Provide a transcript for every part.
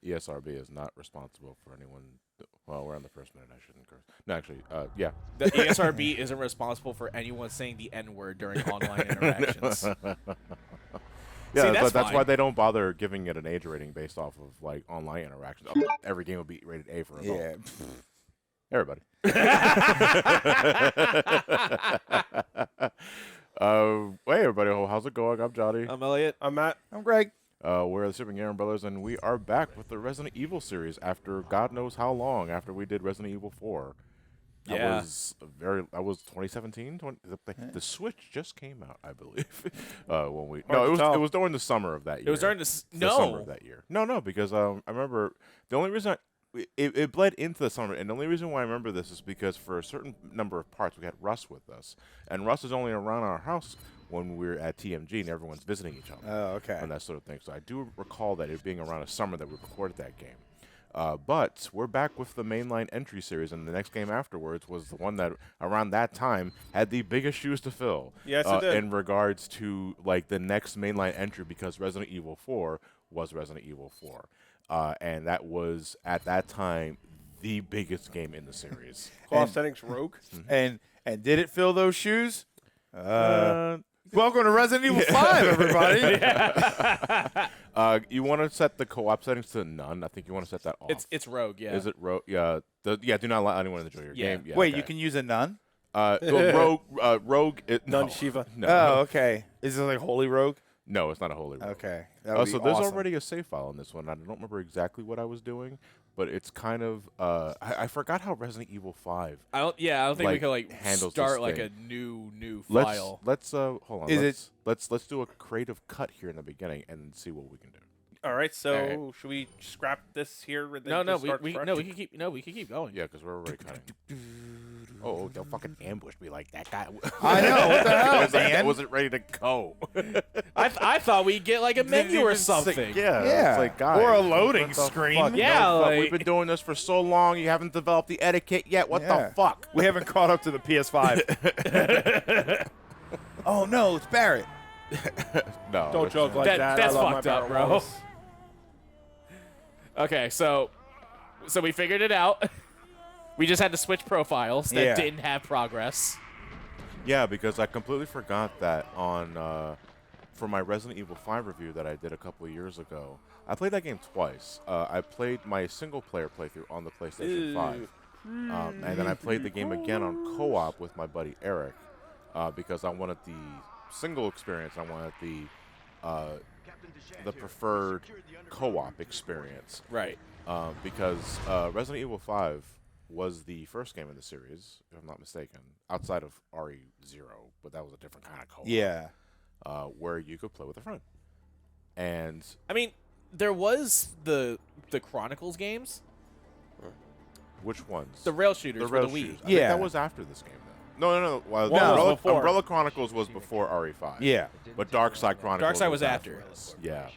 ESRB is not responsible for anyone. Well, we're on the first minute. I shouldn't curse. No, actually, yeah. The ESRB isn't responsible for anyone saying the N-word during online interactions. Yeah, See, but that's fine. why they don't bother giving it an age rating based off of like online interactions. Oh, every game will be rated A for adult. Yeah. Everybody. Hey, everybody. How's it going? I'm Johnny. I'm Elliot. I'm Matt. I'm Greg. We're the Shipping Aaron Brothers, and we are back with the Resident Evil series after God knows how long after we did Resident Evil 4. Yeah. That was 2017. The Switch just came out, I believe. When it was during the summer of that year. It was during the summer of that year. No, because I remember the only reason it bled into the summer, and the only reason why I remember this is because for a certain number of parts we had Russ with us, and Russ is only around our house when we're at TMG and everyone's visiting each other. Oh, okay. And that sort of thing. So I do recall that it being around the summer that we recorded that game. But we're back with the mainline entry series, and the next game afterwards was the one that around that time had the biggest shoes to fill. Yes, it did. In regards to like the next mainline entry, because Resident Evil 4 was Resident Evil 4, and that was at that time the biggest game in the series. Claw settings Rogue. And did it fill those shoes? Welcome to Resident Evil 5, everybody. You want to set the co-op settings to none. I think you want to set that off. It's Rogue, yeah. Is it Rogue? Yeah. Do not allow anyone to enjoy your game. Yeah, Wait, okay. you can use a nun? Rogue. Rogue. None Sheva. No. Oh, okay. Is it like Holy Rogue? No, it's not a holy rogue. Okay. That would be So there's awesome. already a save file in this one. I don't remember exactly what I was doing, but it's kind of I forgot how Resident Evil 5. I don't think we like, could handles start this like thing. a new Let's file. hold on. Let's do a creative cut here in the beginning and see what we can do. All right, so All should we scrap this here? And then No, just start we fresh? can keep going. Yeah, because we're already cutting. Oh, they'll fucking ambush me like that guy. I know. What the hell, I man? wasn't ready to go. I thought we'd get like a menu or something. Yeah. It's like, guys, Or a loading what the screen. fuck? Yeah, No, fuck, like- we've been doing this for so long. You haven't developed the etiquette yet. What Yeah. the fuck? We haven't caught up to the PS5. Oh, no, it's Barrett. No, Don't it's joke not. like that. That's I love fucked my up, battle bro. royals. Okay, so we figured it out. We just had to switch profiles that Yeah. didn't have progress. Yeah, because I completely forgot that on for my Resident Evil 5 review that I did a couple of years ago. I played that game twice. I played my single-player playthrough on the PlayStation 5, and then I played the game again on co-op with my buddy Eric because I wanted the single experience. I wanted the preferred co-op experience. Right. Because Resident Evil 5 was the first game in the series, if I'm not mistaken, outside of RE0, but that was a different kind of co-op. Yeah. Where you could play with a friend. And I mean, there was the Chronicles games, which ones? the rail shooters The for rail the Wii. shooters. I Yeah. think that was after this game, though. No. Well, One was Umbrella, before. Umbrella Chronicles was before RE5. Yeah. But Dark Side Chronicles Darkside was after. this. Yeah.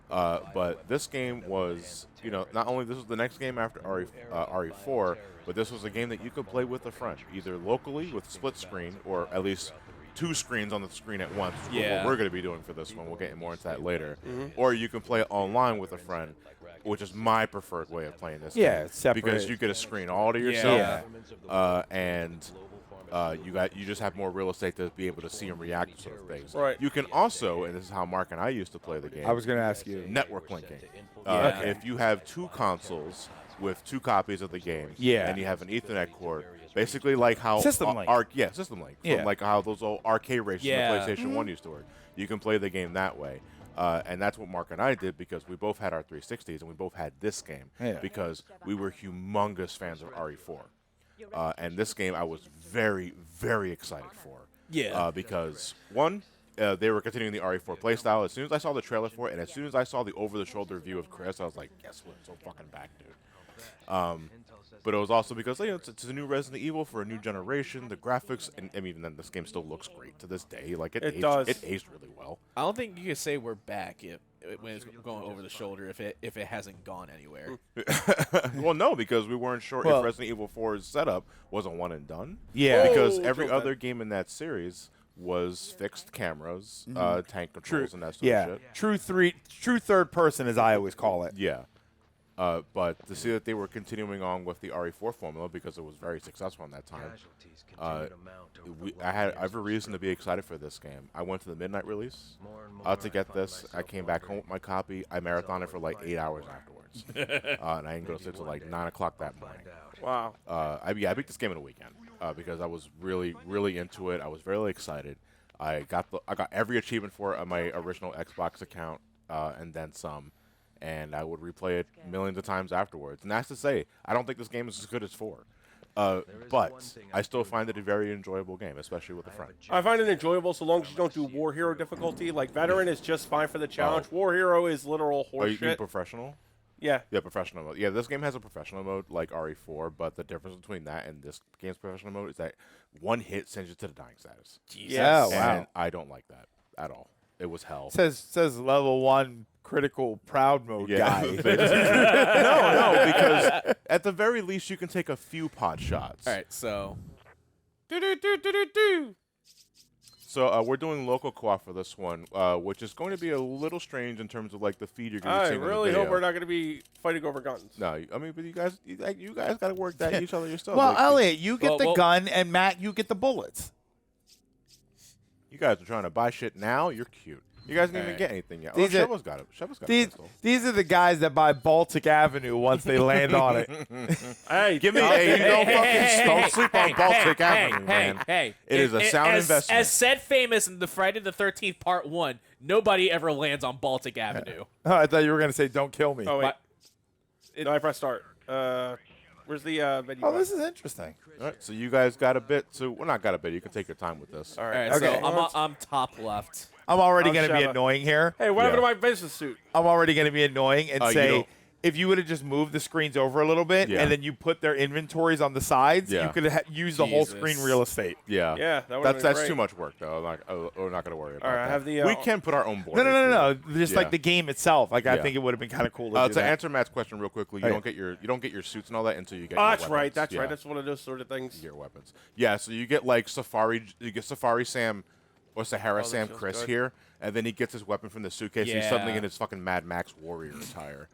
But this game was, not only this was the next game after RE4, but this was a game that you could play with a friend, either locally with split screen or at least two screens on the screen at once, which is Yeah. what we're going to be doing for this one. We'll get more into that later. Or you can play it online with a friend, which is my preferred way of playing this Yeah, game. it's separate. Because you get a screen all to yourself, and you just have more real estate to be able to see and react to sort of things. Right. You can also, and this is how Mark and I used to play the game, I was going to ask you. network linking. Yeah. If you have two consoles with two copies of the game, Yeah. and you have an Ethernet cord, basically like how System link. System link, Yeah. from like how those old arcade races Yeah. in the PlayStation 1 used to work. You can play the game that way. And that's what Mark and I did because we both had our 360s and we both had this game Yeah. because we were humongous fans of RE4. And this game I was very, very excited for. Yeah. Because, one, they were continuing the RE4 playstyle. As soon as I saw the trailer for it, and as soon as I saw the over-the-shoulder view of Chris, I was like, yes, we're so fucking back, dude. But it was also because it's a new Resident Evil for a new generation. The graphics, and even then, this game still looks great to this day. Like It aged, does. It aged really well. I don't think you can say we're back when it's going over the shoulder if it hasn't gone anywhere. Well, no, because we weren't sure Well- if Resident Evil 4's setup was a one and done. Yeah. Because Oh, every okay. other game in that series was fixed cameras, tank controls, and that sort Yeah. of shit. True third person, as I always call it. Yeah. But to see that they were continuing on with the RE4 formula because it was very successful in that time, I had every reason to be excited for this game. I went to the midnight release to get this. I came back home with my copy. I marathoned it for like 8 hours afterwards, and I didn't go to sleep till like 9 o'clock that morning. Wow. I beat this game in a weekend because I was really into it. I was very excited. I got every achievement for it on my original Xbox account, and then some. And I would replay it millions of times afterwards. And that's to say, I don't think this game is as good as 4. But I still find it a very enjoyable game, especially with a friend. I find it enjoyable so long as you don't do War Hero difficulty. Like, Veteran is just fine for the challenge. War Hero is literal Are you horseshit. professional? Yeah. Yeah, professional mode. Yeah, this game has a professional mode like RE4, but the difference between that and this game's professional mode is that one hit sends you to the dying status. Yeah. Oh, wow. And I don't like that at all. It was hell. Says level 1 critical proud mode guy. no, because at the very least you can take a few pot shots. All right, so So we're doing local co-op for this one, which is going to be a little strange in terms of like the feed you're going to I see. really hope we're not going to be fighting over guns. No, I mean, but you guys got to work that each other yourself. Well, Like, Elliot, you get the well- gun, and Matt, you get the bullets. you guys are trying to buy shit now. You're cute. You guys didn't even Alright. get anything yet. These are- Sheva's got it. Sheva's got a These pistol. these are the guys that buy Baltic Avenue once they land on it. Hey, Give me don't sleep on Baltic Avenue, man. Hey, It is a sound investment. As said famous in the Friday the 13th Part 1, nobody ever lands on Baltic Avenue. Oh, I thought you were gonna say, "Don't kill me." Oh, wait. But- No, I press start. Where's the menu? Oh, button? this is interesting. All right, so you guys got a bit. So well, not got a bit. You can take your time with this. All All right. right, Okay. so I'm top left. I'm already I'm gonna be Sheva. annoying here. Hey, what happened Yeah. to my business suit? I'm already gonna be annoying and You say, don't- if you would have just moved the screens over a little bit Yeah. and then you put their inventories on the sides, Yeah. you could have used the whole Jesus. screen real estate. Yeah. Yeah, that would've been that's great. too much work though. We're not going to worry about All right, that. I have the, we can put our own board. No. Just Yeah. like the game itself. Like I Yeah. think it would have been kind of cool to do To that. answer Matt's question real quickly, you Hey. don't get your suits and all that until you get. Oh, your that's right. weapons. That's Yeah. right. That's one of those sort of things. Your weapons. Yeah, so you get like Safari. You get Safari Sam or Sahara that Sam feels Chris good. here, and then he gets his weapon from the suitcase. And he's suddenly Yeah. in his fucking Mad Max warrior attire.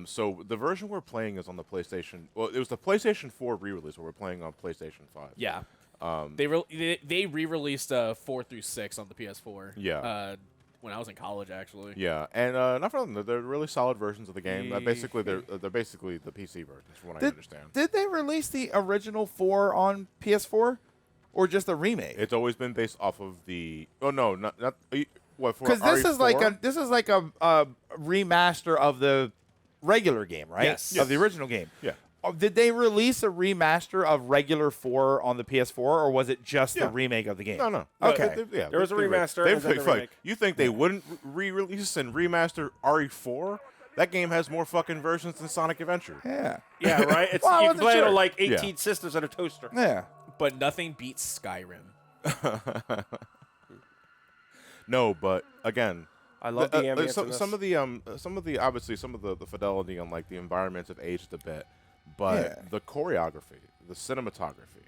So the version we're playing is on the PlayStation. Well, it was the PlayStation 4 re-release, but we're playing on PlayStation 5. Yeah. They re-released 4 through 6 on the PS4. Yeah. When I was in college, actually. Yeah, and not for them. They're really solid versions of the game. Basically, they're basically the PC versions, from what I understand. Did they release the original 4 on PS4, or just the remake? It's always been based off of the. Oh no, not what for? Because this is like RE4? a remaster of the regular game, right? Yes. Of the original game. Yeah. Did they release a remaster of regular 4 on the PS4, or was it just Yeah. the remake of the game? No. Okay. There was a remaster and then the remake. You think they wouldn't re-release and remaster RE4? That game has more fucking versions than Sonic Adventure. Yeah. Yeah, right. It's Well, I you can wasn't play it sure. on like 18 Yeah. systems and a toaster. Yeah. But nothing beats Skyrim. No, but again, I love the ambience. some, in this. some of the obviously some of the fidelity on like the environments have aged a bit, but Yeah. the choreography, the cinematography,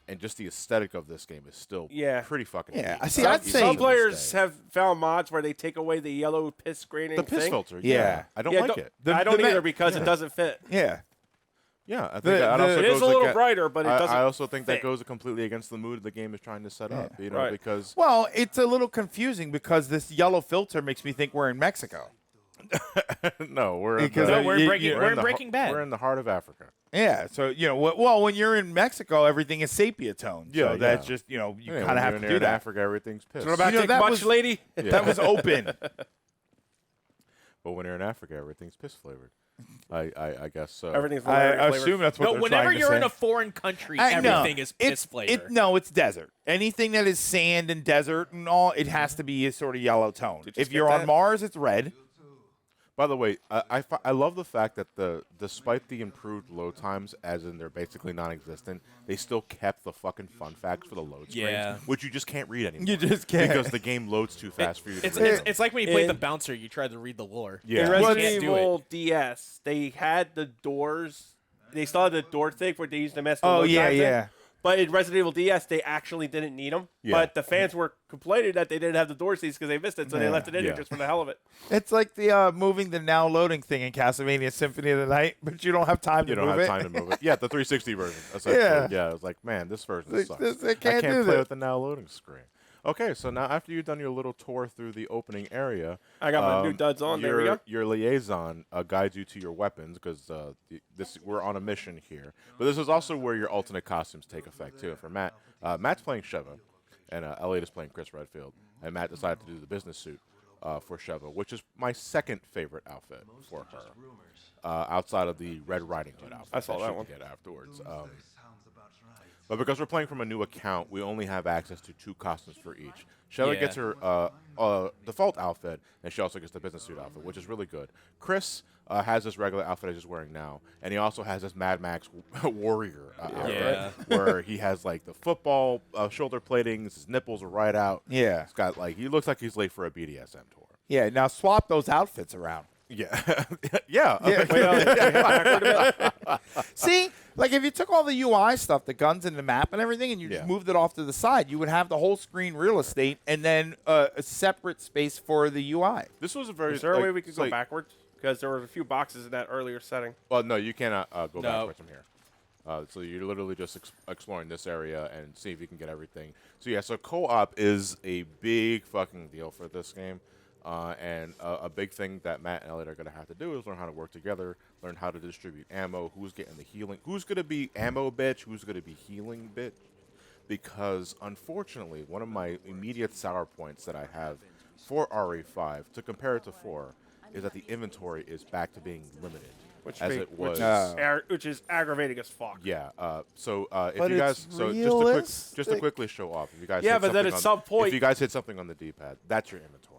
and just the aesthetic of this game is still Yeah. pretty fucking. Yeah, neat. I see, Even I'd to say- this Some day. players have found mods where they take away the yellow piss graining the piss thing. filter. Yeah. I don't Yeah, like it. The- I don't the ma- either because it doesn't fit. Yeah. Yeah, I think The- that also the- It is goes a little aga- brighter, but it doesn't. I also think that fit. goes completely against the mood the game is trying to set up. You know, Right. because Well, it's a little confusing because this yellow filter makes me think we're in Mexico. no, we're in Because the- No, we're in Breaking- we're we're in in the Breaking Bad. We're in the heart of Africa. Yeah, so well, when you're in Mexico, everything is sepia tone. Yeah, so that's yeah. just you Yeah, kind when of have you're to in do that. Africa, everything's pissed. What about You know, take that much, was- lady? That was open. But when you're in Africa, everything's piss flavored. I guess so. Everything's I malaria flavored. assume that's what No, they're whenever trying to you're say. in a foreign country, I know. everything is piss flavor. No, it's desert. Anything that is sand and desert and all, it has to be a sort of yellow tone. Did you If skip you're on that? Mars, it's red. By the way, I love the fact that despite the improved load times, as in they're basically non-existent, they still kept the fucking fun facts for the load screens, Yeah. which you just can't read anymore. You just can't. because the game loads too fast for you to It's, read. it's, it's like when you play the In- bouncer, you try to read the lore. Yeah. In Well, Resident can't do Evil DS, they had the doors. They still had the door thing where they used to mess the Oh load yeah, times in. yeah. But in Resident Evil DS, they actually didn't need them. Yeah. But the fans were complaining that they didn't have the door seats because they missed it, so they left it in there just for the hell of it. It's like the moving the now loading thing in Castlevania Symphony of the Night, but you don't have time to You move don't it. have time to move it. Yeah, the 360 version. Essentially. Yeah. Yeah, I was like, man, this version They- sucks. they I can't can't do play that. with the now loading screen. Okay, so now after you've done your little tour through the opening area, I got my new duds on. There we go. Your liaison guides you to your weapons because we're on a mission here. But this is also where your alternate costumes take effect too. For Matt, Matt's playing Sheva, and Elliot is playing Chris Redfield, and Matt decided to do the business suit for Sheva, which is my second favorite outfit for her, outside of the Red Riding Hood outfit. I saw that she one. can get afterwards. But because we're playing from a new account, we only have access to 2 costumes for each. Sheva Yeah. gets her default outfit, and she also gets the business suit outfit, which is really good. Chris has this regular outfit he's just wearing now, and he also has this Mad Max warrior outfit, Yeah. where he has like the football shoulder platings, his nipples are right out. Yeah. He's got he looks like he's late for a BDSM tour. Yeah, now swap those outfits around. Yeah, yeah. See, like if you took all the UI stuff, the guns and the map and everything, and you just Yeah. moved it off to the side, you would have the whole screen real estate and then a separate space for the UI. This was a very. Is there a like, way we could it's go like- backwards? Because there were a few boxes in that earlier setting. Well, no, you cannot go No. backwards from here. So you're literally just exploring this area and see if you can get everything. So yeah, so co-op is a big fucking deal for this game, and a big thing that Matt and Elliot are gonna have to do is learn how to work together, learn how to distribute ammo, who's getting the healing, who's gonna be ammo bitch, who's gonna be healing bitch. Because unfortunately, one of my immediate sour points that I have for RE5 to compare it to 4 is that the inventory is back to being limited, as it was. Which is aggravating as fuck. Yeah. So if But you guys, it's just to realistic. quickly show off, if you guys, Yeah, hit but then something at some point- if you guys hit something on the D-pad, that's your inventory.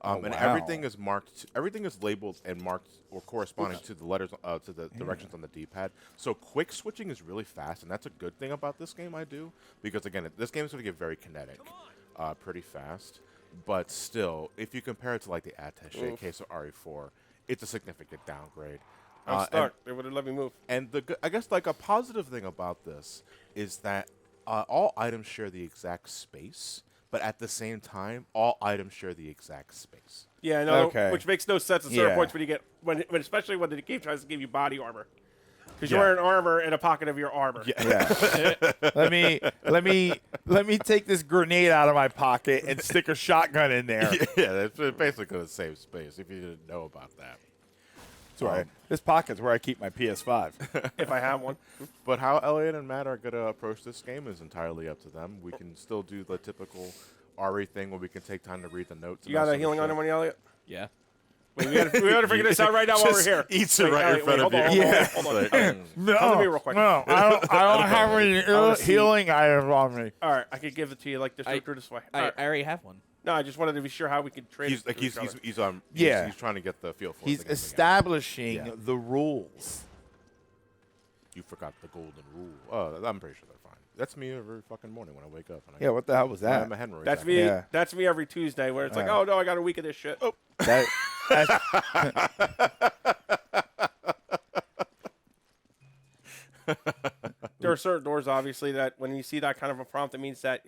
And wow. everything is marked. Everything is labeled and marked or corresponding to the letters to the directions on the D-pad. So quick switching is really fast, and that's a good thing about this game. I do because again, this game is going to get very kinetic, pretty fast. But still, if you compare it to like the Attaché case of RE4, it's a significant downgrade. I'm stuck. They would have let me move. And I guess like a positive thing about this is that all items share the exact space, but at the same time, all items share the exact space. Yeah, no, Okay. which makes no sense at certain Yeah. points when you get especially when the game tries to give you body armor, because Yeah. you're wearing armor in a pocket of your armor. Yeah. let me take this grenade out of my pocket and stick a shotgun in there. Yeah, it's basically going to save space if you didn't know about that. Sorry. This pocket's where I keep my PS5. If I have one. But how Elliot and Matt are going to approach this game is entirely up to them. We can still do the typical RE thing where we can take time to read the notes. You got a healing item on you, Elliot? Yeah. Wait, we gotta figure this out right now while we're here. Eats it Wait, right in Elliot, front wait, of you. hold on, Yeah. hold on. It's like, No, Come to me real quick. no, I don't have any wanna see- healing items on me. All right, I could give it to you like this. Through this way. All I right. already have one. No, I just wanted to be sure how we could trade. he's it like to each other. Yeah. he's trying to get the feel for He's it. again. establishing Yeah. the rules. You forgot the golden rule. I'm pretty sure they're fine. That's me every fucking morning when I wake up. And Yeah, what the hell was that? My Henry. That's me. Yeah. That's me every Tuesday where it's like, Yeah. oh no, I got a week of this shit. Oh, That- there are certain doors, obviously, that when you see that kind of a prompt, it means that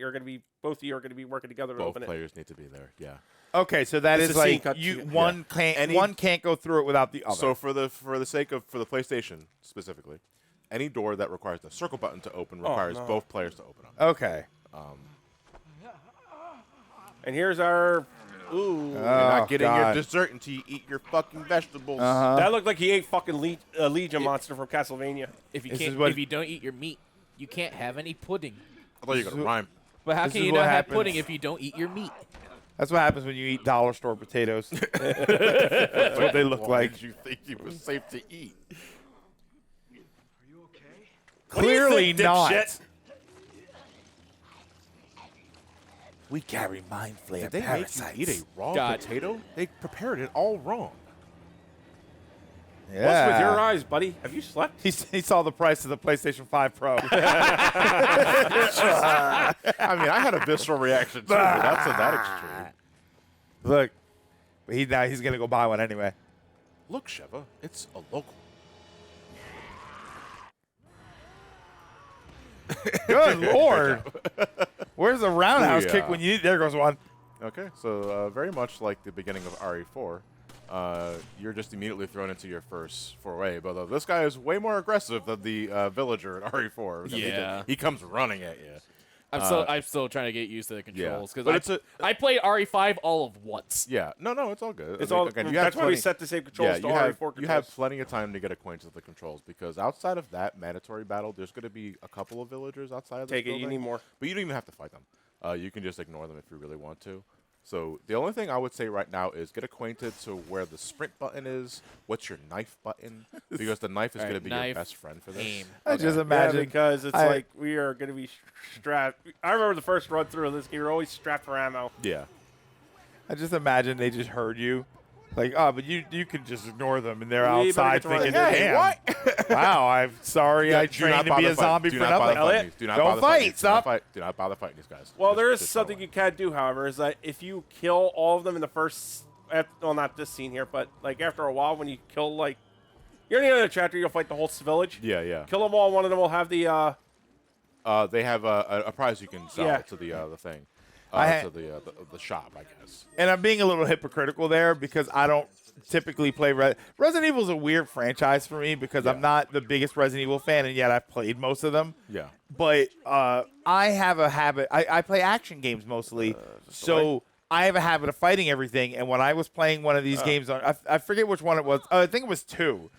both of you are going to be working together to Both open it. players need to be there. Yeah. okay, so that It's is a scene like cut you to- one can't go through it without the other. So for the sake of the PlayStation specifically, any door that requires the circle button to open requires no. both players to open them. okay. And here's our. Ooh. You're not getting your God. dessert until you eat your fucking vegetables. That looked like he ate fucking Legion monster from Castlevania. If you This can't, is what- if you don't eat your meat, you can't have any pudding. I thought you were gonna rhyme. But how This can is you what not have happens. pudding if you don't eat your meat? That's what happens when you eat dollar store potatoes. That's what they look Why like. did you think it was safe to eat? Clearly not. dipshit? We carry mind flayer Did they parasites. make you eat a raw God. potato? They prepared it all wrong. Yeah. What's with your eyes, buddy? Have you slept? He saw the price of the PlayStation 5 Pro. I mean, I had a visceral reaction too, but that's to that extreme. Look, he's gonna go buy one anyway. Look, Sheva, it's a local. Good Lord. Where's the roundhouse Yeah. kick when you need? There goes one. Okay, so very much like the beginning of RE4, you're just immediately thrown into your first foray. But this guy is way more aggressive than the villager in RE4. Yeah. He comes running at you. I'm still trying to get used to the controls but because I played RE5 all of once. Yeah, no, it's all good. It's I mean, all. again, That's why we set the same controls to you RE4 have, controls. you have plenty of time to get acquainted with the controls because outside of that mandatory battle, there's going to be a couple of villagers outside of the Take it. You building, need more. but you don't even have to fight them. You can just ignore them if you really want to. So the only thing I would say right now is get acquainted to where the sprint button is. What's your knife button? Because the knife is going to be your knife, best friend for this. aim. I just Yeah, imagine. because it's I- like we are going to be strapped. I remember the first run through of this game. You're always strapped for ammo. Yeah. I just imagine they just heard you. Like, oh, but you can just ignore them, and they're We better outside get to run. thinking, Hey, damn, what? wow, I'm sorry I Do not trained to be bother a zombie fighting. for Do not bother nothing. fighting Elliot, these. Do not don't bother fight, fighting these. stop. Do not bother fighting these guys. Well, there is Just run something away. you can do, however, is that if you kill all of them in the first, well, not this scene here, but like after a while, when you kill like, you're in the other chapter, you'll fight the whole village. Yeah. Kill them all. One of them will have the. They have a prize you can sell Yeah. to the thing, I to the shop, I guess. And I'm being a little hypocritical there because I don't typically play Resident Evil is a weird franchise for me because I'm not the biggest Resident Evil fan, and yet I've played most of them. Yeah. But I have a habit. I play action games mostly, so I have a habit of fighting everything. And when I was playing one of these games on, I forget which one it was. I think it was 2,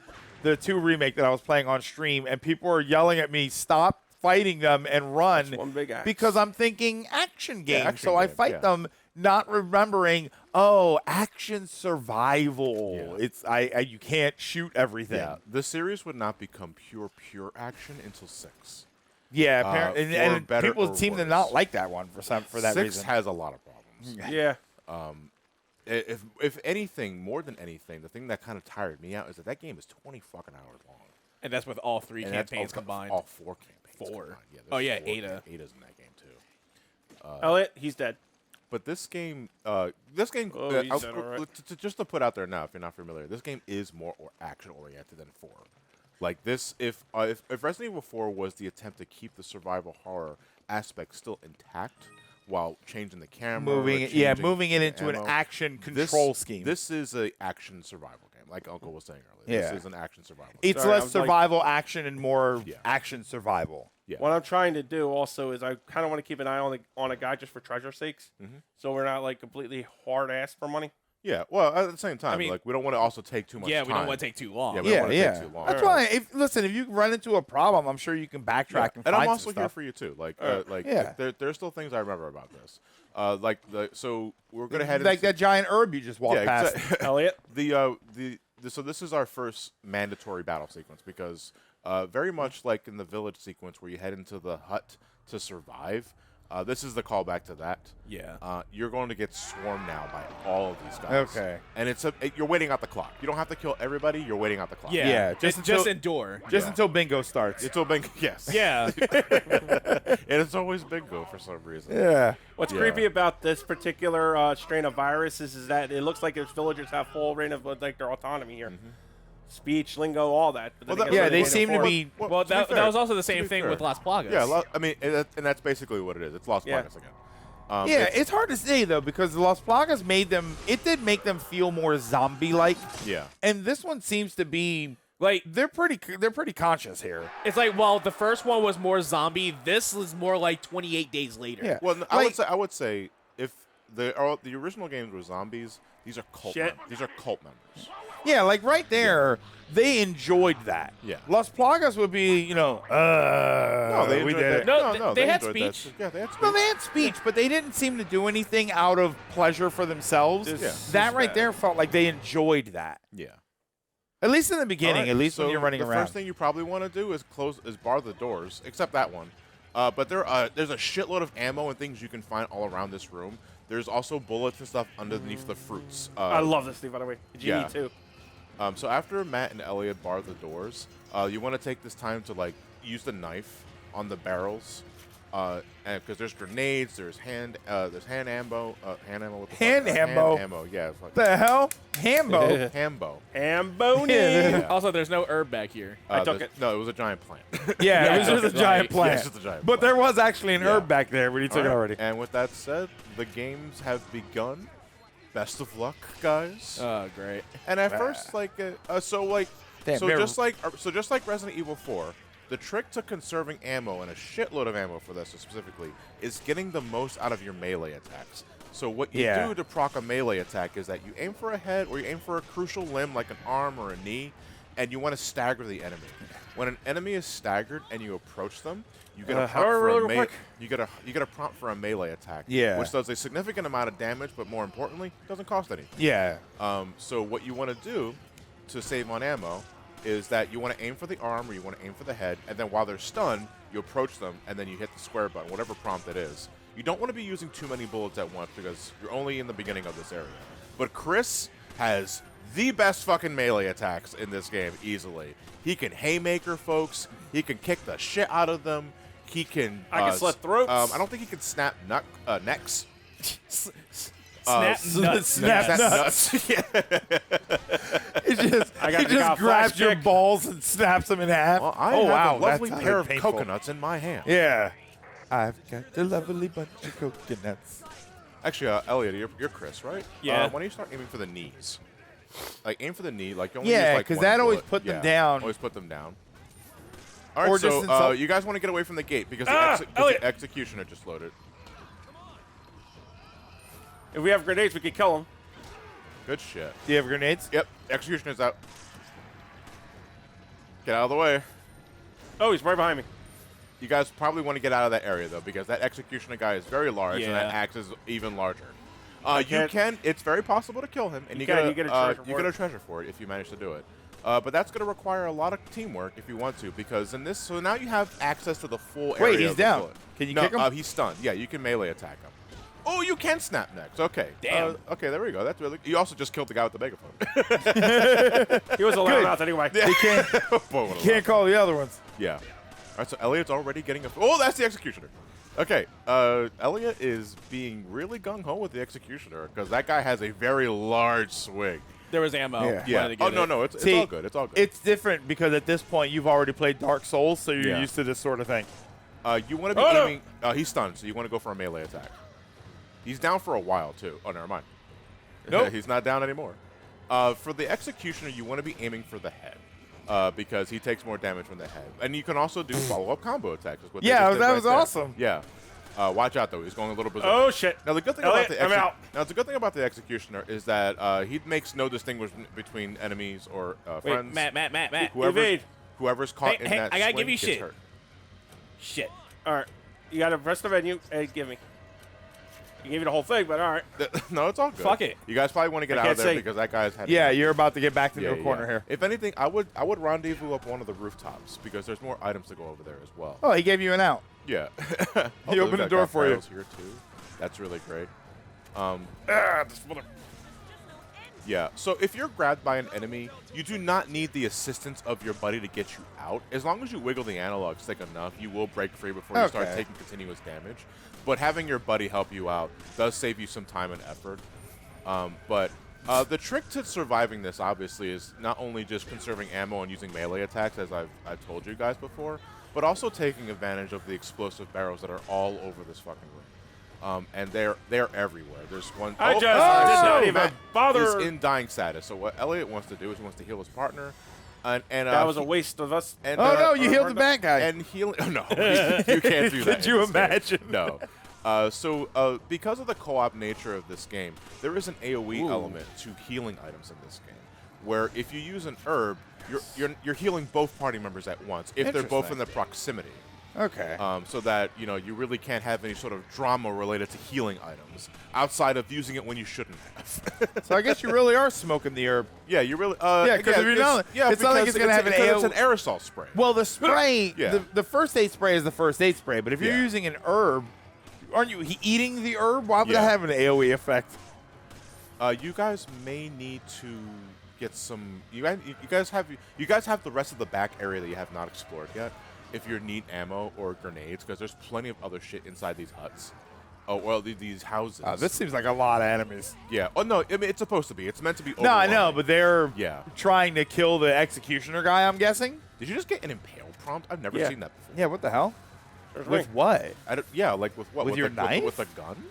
the 2 remake that I was playing on stream, and people were yelling at me, "Stop fighting them and run!" That's one big axe. Because I'm thinking action game, action so I game, fight yeah. them, not remembering. Action survival. Yeah. It's you can't shoot everything. Yeah. The series would not become pure action until 6. Yeah, apparently, for and better people or seem to worse. not like that one for that 6 reason. has a lot of problems. Yeah. If anything, more than anything, the thing that kind of tired me out is that game is 20 fucking hours long. And that's with all 3 And that's campaigns all- combined. All 4 campaigns 4. combined. Yeah, Oh, there's yeah, 4 Ada. Ada's in that game too. Elliot, he's dead. But this game, Oh, he's dead, all right. just to put out there now, if you're not familiar, this game is more action oriented than 4. Like this, if Resident Evil 4 was the attempt to keep the survival horror aspect still intact while changing the camera, moving it into an ammo, action control this, scheme. This is a action survival game, like Uncle was saying earlier. Yeah. This is an action survival. It's Sorry, I less was like- survival action and more Yeah. action survival. Yeah. What I'm trying to do also is I kind of want to keep an eye on a guy just for treasure sakes, Mm-hmm. so we're not like completely hard ass for money. Yeah. Well, at the same time, mean- like we don't want to also take too much Yeah, time. we don't want to take too long. Yeah, we don't Yeah, wanna yeah. take too long. That's why. If you run into a problem, I'm sure you can backtrack Yeah. and And find I'm some also here stuff. for you too. Like, Yeah. there's still things I remember about this. So we're gonna head like into that giant herb you just walked past. Elliot, So this is our first mandatory battle sequence because very much like in the village sequence where you head into the hut to survive. This is the callback to that. Yeah. You're going to get swarmed now by all of these guys. Okay. And you're waiting out the clock. You don't have to kill everybody. You're waiting out the clock. Yeah. Yeah, Just, just until- endure. Just Yeah. until bingo starts. It's all bingo. Yes. Yeah. And it's always bingo for some reason. Yeah. what's Yeah. creepy about this particular strain of virus is that it looks like its villagers have full reign of like their autonomy here, speech, lingo, all that. But then Well, again, Yeah, Resident they Evil seem to 4 be. well, to be that fair- was also the to same be thing fair. with Las Plagas. Yeah, I mean, and that's basically what it is. It's Las Yeah. Plagas again. Yeah, it's hard to say though because Las Plagas did make them feel more zombie-like, yeah. and this one seems to be Like, they're pretty conscious here. it's like, well, the first one was more zombie. This is more like 28 days later. Yeah. Well, Like- I would say if the original games were zombies, these are cult. Shit. These are cult members. Yeah, like right there, they enjoyed that. Yeah. Las Plagas would be, No, they we enjoyed did that. it. No, they had enjoyed that. speech. Yeah, they had speech. No, they had speech, but they didn't seem to do anything out of pleasure for themselves. This- That this right bad. there felt like they enjoyed that. Yeah. At least in the beginning, All right, at least so when you're running the around. first thing you probably want to do is bar the doors, except that one. But there's a shitload of ammo and things you can find all around this room. There's also bullets and stuff underneath the fruits. I love this thing, by the way. Yeah. GE too. So after Matt and Elliot bar the doors, you want to take this time to like use the knife on the barrels and because there's grenades, there's hand ammo, with the Hand fuck? ammo? Hand ammo, yeah. It's like The hell? Hambo. Hambo. Amboni. Yeah. Also, there's no herb back here. I took there's- it. No, it was a giant plant. Yeah, it was Yeah, just a giant right. plant. Yeah, it's just a giant But plant. there was actually an Yeah. herb back there, but he took it All right, already. And with that said, the games have begun. Best of luck, guys. Oh, great. And at first, Damn, so they're- just like Resident Evil 4, the trick to conserving ammo and a shitload of ammo for this specifically is getting the most out of your melee attacks. So what you Yeah. do to proc a melee attack is that you aim for a head or you aim for a crucial limb like an arm or a knee, and you want to stagger the enemy. When an enemy is staggered and you approach them, you get a how prompt do I for roll a real quick? you get a prompt for a melee attack, Yeah. which does a significant amount of damage, but more importantly, doesn't cost anything. Yeah. So what you want to do to save on ammo is that you want to aim for the arm or you want to aim for the head, and then while they're stunned, you approach them, and then you hit the square button, whatever prompt it is. You don't want to be using too many bullets at once because you're only in the beginning of this area. But Chris has the best fucking melee attacks in this game, easily. He can haymaker folks. He can kick the shit out of them. He can... I can slit throats. I don't think he can snap necks. Snap nuts. Snap nuts. Yeah. He just, I gotta he take just out grabs flash your kick. balls and snaps them in half. Well, I oh, have wow. a lovely that pair sounded of painful. coconuts in my hand. Yeah. I've got a lovely bunch of coconuts. Actually, Elliot, you're Chris, right? Yeah. Why don't you start aiming for the knees? Like, aim for the knee. Like, you only Yeah, use, like, 'cause one that always bullet. put them Yeah, down. Always put them down. All right, Or just so insult- you guys want to get away from the gate because Ah, the Elliot! executioner just loaded. If we have grenades, we can kill them. Good shit. Do you have grenades? Yep, executioner's out. Get out of the way. Oh, he's right behind me. You guys probably want to get out of that area, though, because that executioner guy is very large, and that Yeah. axe is even larger. can't- It's very possible to kill him, and You you can, get you get a treasure you for get a it. treasure for it if you manage to do it. But that's going to require a lot of teamwork if you want to, because in this, so now you have access to the full area. Wait, he's of the down. bullet. Can you no, kick him? He's stunned. Yeah, you can melee attack him. Oh, you can snap next. Okay. Damn. Okay, there we go. That's really. You also just killed the guy with the megaphone. He was a loudmouth anyway. He can't, Boy, what a can't call the other ones. yeah. All right, so Elliot's already getting a. Oh, that's the executioner. Okay, Elliot is being really gung-ho with the executioner because that guy has a very large swing. There was ammo. Yeah. Wanted Yeah. to get Oh, no, it. no, it's See, all good. It's all good. It's different because at this point you've already played Dark Souls, so you're Yeah. used to this sort of thing. You want to be Oh, no. aiming. He's stunned, so you want to go for a melee attack. He's down for a while, too. Oh, never mind. Nope. He's not down anymore. For the executioner, you want to be aiming for the head. Because he takes more damage from the head. And you can also do follow-up combo attacks. is what they Yeah, just did that right was there. awesome. Yeah. Watch out, though. He's going a little berserk. Oh, shit. Now the good thing Elliot, about the I'm out. now the good thing about the executioner is that he makes no distinction between enemies or Wait, friends. Matt. Whoever's caught Hey, in hey, that I gotta swing give you gets shit. hurt. Shit. All right. You got to press the menu and give me. You gave you the whole thing, but all right. No, it's all good. Fuck it. You guys probably want to get I out of can't there say. because that guy's had. Yeah, you're about to get back into Yeah, a corner yeah. here. If anything, I would rendezvous up one of the rooftops because there's more items to go over there as well. Oh, he gave you an out. Yeah. He opened the door for you. Here too. That's really great. This mother- Yeah, so if you're grabbed by an enemy, you do not need the assistance of your buddy to get you out. As long as you wiggle the analog stick enough, you will break free before you start Okay. taking continuous damage. But having your buddy help you out does save you some time and effort. But the trick to surviving this, obviously, is not only just conserving ammo and using melee attacks, as I've told you guys before, but also taking advantage of the explosive barrels that are all over this fucking room. And they're everywhere. There's one. I oh, just sorry, did not so even Matt bother. is in dying status. So what Elliot wants to do is he wants to heal his partner. And That was a waste of us. And, Oh, no, you healed the bad guy. And healing. Oh, no, you can't do that. Could you in this game. imagine? No. So because of the co-op nature of this game, there is an AOE element to healing items in this game, where if you use an herb, you're healing both party members at once if they're both in the proximity. Okay. So that you really can't have any sort of drama related to healing items outside of using it when you shouldn't have. So I guess you really are smoking the herb. Yeah, you really. Yeah, 'cause if you're not- it's not like because it's gonna have an because it's AO an aerosol spray. Well, the spray, Yeah. the first aid spray is the first aid spray, but if you're Yeah. using an herb, aren't you eating the herb? Why would Yeah. that have an AOE effect? You guys may need to get some. You guys have the rest of the back area that you have not explored yet. if you need ammo or grenades, because there's plenty of other shit inside these huts. Oh, well, these houses. This seems like a lot of enemies. Yeah. Oh, no, I mean, it's supposed to be. It's meant to be No, I know, overwhelming. but they're Yeah. trying to kill the executioner guy, I'm guessing. Did you just get an impale prompt? I've never Yeah. seen that before. Yeah, what the hell? There's With me. what? Yeah, like with what? With your a, knife? With a gun?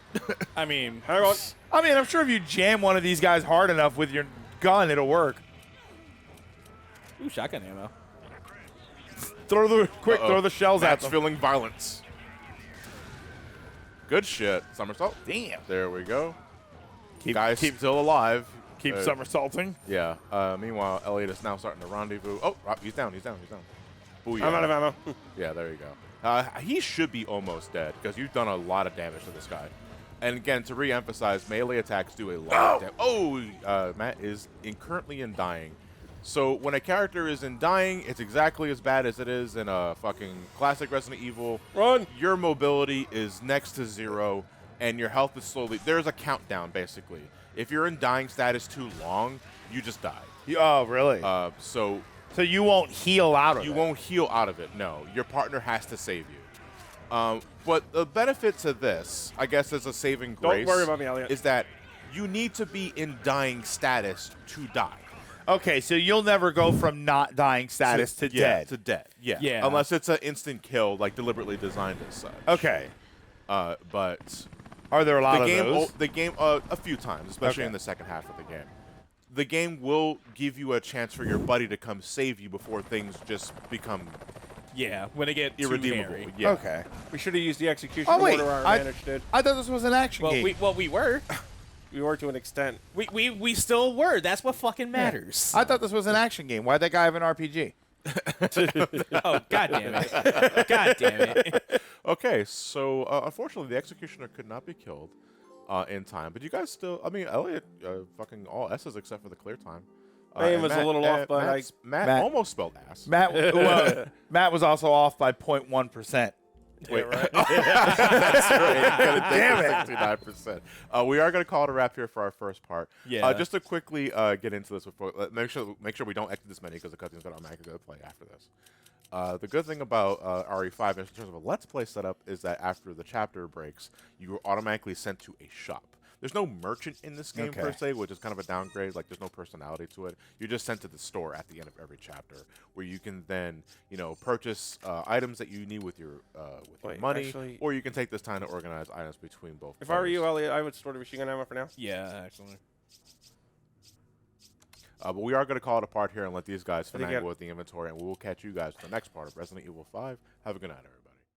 I mean, Hang on. I mean, I'm sure if you jam one of these guys hard enough with your gun, it'll work. ooh, shotgun ammo. Throw Uh-oh. the shells at Matt's them. feeling violence. Good shit. Somersault. Damn. There we go. Keep, Guy's keep, still alive. keep Uh, somersaulting. Yeah. Meanwhile, Elliot is now starting to rendezvous. Oh, he's down. He's down. Booyah. I'm out of ammo. Yeah, there you go. He should be almost dead because you've done a lot of damage to this guy. And again, to re-emphasize, melee attacks do a lot of damage. Oh, Matt is currently in dying. So when a character is in dying, it's exactly as bad as it is in a fucking classic Resident Evil. Run. Your mobility is next to 0, and your health is slowly. There's a countdown, basically. If you're in dying status too long, you just die. Oh, really? So So you won't heal out of it? you won't heal out of it. No, your partner has to save you. But the benefit to this, I guess, as a saving grace, Don't worry about me, Elliot. is that you need to be in dying status to die. Okay, so you'll never go from not dying status to Yeah, dead. to dead. Yeah. Yeah. Unless it's an instant kill, like deliberately designed as such. Okay. But Are there a lot the of game, those? the game, a few times, especially Okay. in the second half of the game. The game will give you a chance for your buddy to come save you before things just become Yeah, when it get too irredeemable. hairy. Yeah. Okay. We should have used the execution Oh, wait. order our advantage, dude. I thought this was an action Well, game. we were. We were to an extent. We still were. That's what fucking matters. I thought this was an action game. Why'd that guy have an RPG? Oh, god damn it. God damn it. Okay, so unfortunately, the executioner could not be killed in time. But you guys still, I mean, Elliot, fucking all S's except for the clear time. My aim and was a little off, but Matt Matt- almost spelled ass. Matt was also off by 0.1%. Wait, right. that's right. Damn it. 69%. We are going to call it a wrap here for our first part. Yeah. Just to quickly get into this before, make sure we don't exit this many because the cutscene's going to automatically play after this. The good thing about RE5 in terms of a Let's Play setup is that after the chapter breaks, you are automatically sent to a shop. There's no merchant in this game per se, which is kind of a downgrade. Like, there's no personality to it. You're just sent to the store at the end of every chapter, where you can then, purchase items that you need with your money, actually- or you can take this time to organize items between both. If I were you, players. Elliot, I would store the machine gun ammo for now. Yeah, actually. But we are going to call it a part here and let these guys I think finagle with the inventory, and we will catch you guys for the next part of Resident Evil 5. Have a good night, everyone.